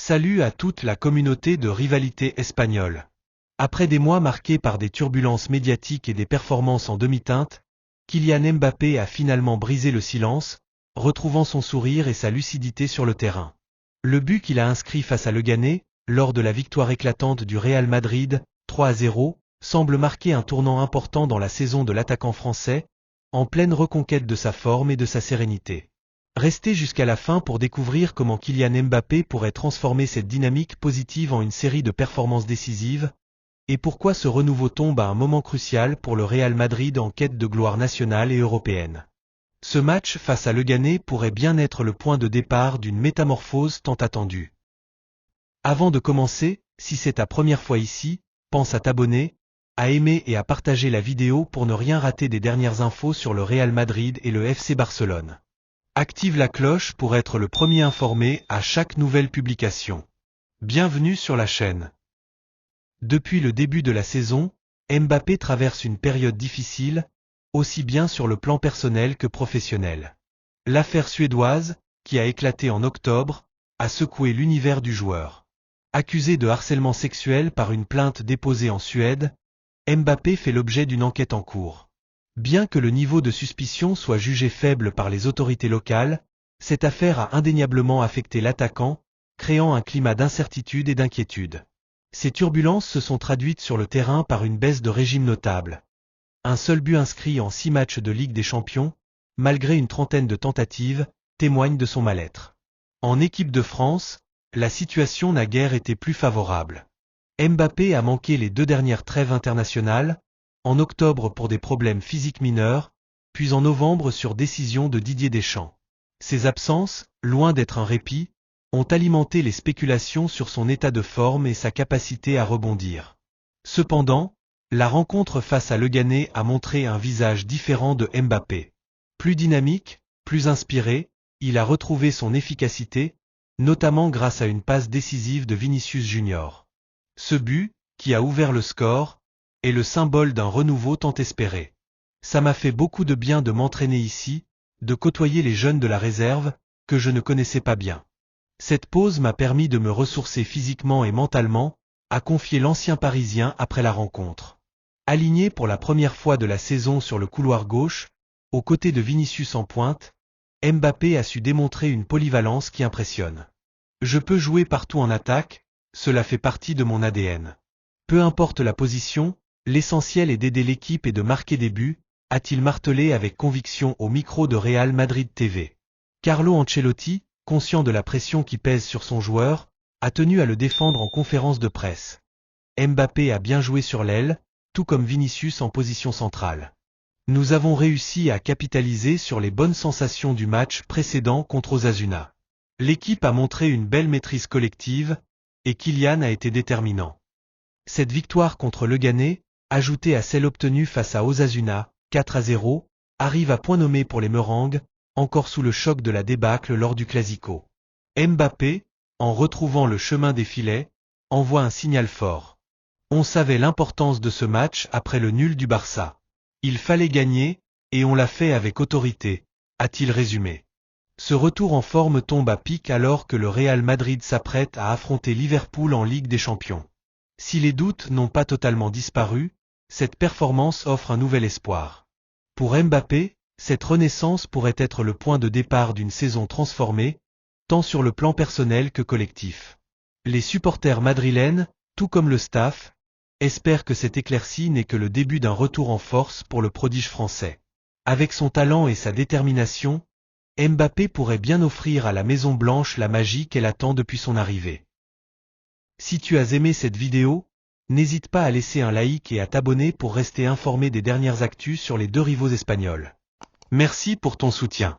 Salut à toute la communauté de rivalité espagnole. Après des mois marqués par des turbulences médiatiques et des performances en demi-teinte, Kylian Mbappé a finalement brisé le silence, retrouvant son sourire et sa lucidité sur le terrain. Le but qu'il a inscrit face à Leganés, lors de la victoire éclatante du Real Madrid, 3-0, semble marquer un tournant important dans la saison de l'attaquant français, en pleine reconquête de sa forme et de sa sérénité. Restez jusqu'à la fin pour découvrir comment Kylian Mbappé pourrait transformer cette dynamique positive en une série de performances décisives, et pourquoi ce renouveau tombe à un moment crucial pour le Real Madrid en quête de gloire nationale et européenne. Ce match face à Leganés pourrait bien être le point de départ d'une métamorphose tant attendue. Avant de commencer, si c'est ta première fois ici, pense à t'abonner, à aimer et à partager la vidéo pour ne rien rater des dernières infos sur le Real Madrid et le FC Barcelone. Active la cloche pour être le premier informé à chaque nouvelle publication. Bienvenue sur la chaîne. Depuis le début de la saison, Mbappé traverse une période difficile, aussi bien sur le plan personnel que professionnel. L'affaire suédoise, qui a éclaté en octobre, a secoué l'univers du joueur. Accusé de harcèlement sexuel par une plainte déposée en Suède, Mbappé fait l'objet d'une enquête en cours. Bien que le niveau de suspicion soit jugé faible par les autorités locales, cette affaire a indéniablement affecté l'attaquant, créant un climat d'incertitude et d'inquiétude. Ces turbulences se sont traduites sur le terrain par une baisse de régime notable. Un seul but inscrit en 6 matchs de Ligue des Champions, malgré une trentaine de tentatives, témoigne de son mal-être. En équipe de France, la situation n'a guère été plus favorable. Mbappé a manqué les 2 dernières trêves internationales, en octobre pour des problèmes physiques mineurs, puis en novembre sur décision de Didier Deschamps. Ces absences, loin d'être un répit, ont alimenté les spéculations sur son état de forme et sa capacité à rebondir. Cependant, la rencontre face à Leganés a montré un visage différent de Mbappé. Plus dynamique, plus inspiré, il a retrouvé son efficacité, notamment grâce à une passe décisive de Vinicius Junior. Ce but, qui a ouvert le score, est le symbole d'un renouveau tant espéré. Ça m'a fait beaucoup de bien de m'entraîner ici, de côtoyer les jeunes de la réserve, que je ne connaissais pas bien. Cette pause m'a permis de me ressourcer physiquement et mentalement, a confié l'ancien Parisien après la rencontre. Aligné pour la première fois de la saison sur le couloir gauche, aux côtés de Vinicius en pointe, Mbappé a su démontrer une polyvalence qui impressionne. Je peux jouer partout en attaque, cela fait partie de mon ADN. Peu importe la position, l'essentiel est d'aider l'équipe et de marquer des buts, a-t-il martelé avec conviction au micro de Real Madrid TV. Carlo Ancelotti, conscient de la pression qui pèse sur son joueur, a tenu à le défendre en conférence de presse. Mbappé a bien joué sur l'aile, tout comme Vinicius en position centrale. Nous avons réussi à capitaliser sur les bonnes sensations du match précédent contre Osasuna. L'équipe a montré une belle maîtrise collective, et Kylian a été déterminant. Cette victoire contre Leganés, ajoutée à celle obtenue face à Osasuna, 4-0, arrive à point nommé pour les Meringues, encore sous le choc de la débâcle lors du Classico. Mbappé, en retrouvant le chemin des filets, envoie un signal fort. On savait l'importance de ce match après le nul du Barça. Il fallait gagner, et on l'a fait avec autorité, a-t-il résumé. Ce retour en forme tombe à pic alors que le Real Madrid s'apprête à affronter Liverpool en Ligue des Champions. Si les doutes n'ont pas totalement disparu, cette performance offre un nouvel espoir. Pour Mbappé, cette renaissance pourrait être le point de départ d'une saison transformée, tant sur le plan personnel que collectif. Les supporters madrilènes, tout comme le staff, espèrent que cette éclaircie n'est que le début d'un retour en force pour le prodige français. Avec son talent et sa détermination, Mbappé pourrait bien offrir à la Maison Blanche la magie qu'elle attend depuis son arrivée. Si tu as aimé cette vidéo, n'hésite pas à laisser un like et à t'abonner pour rester informé des dernières actus sur les 2 rivaux espagnols. Merci pour ton soutien.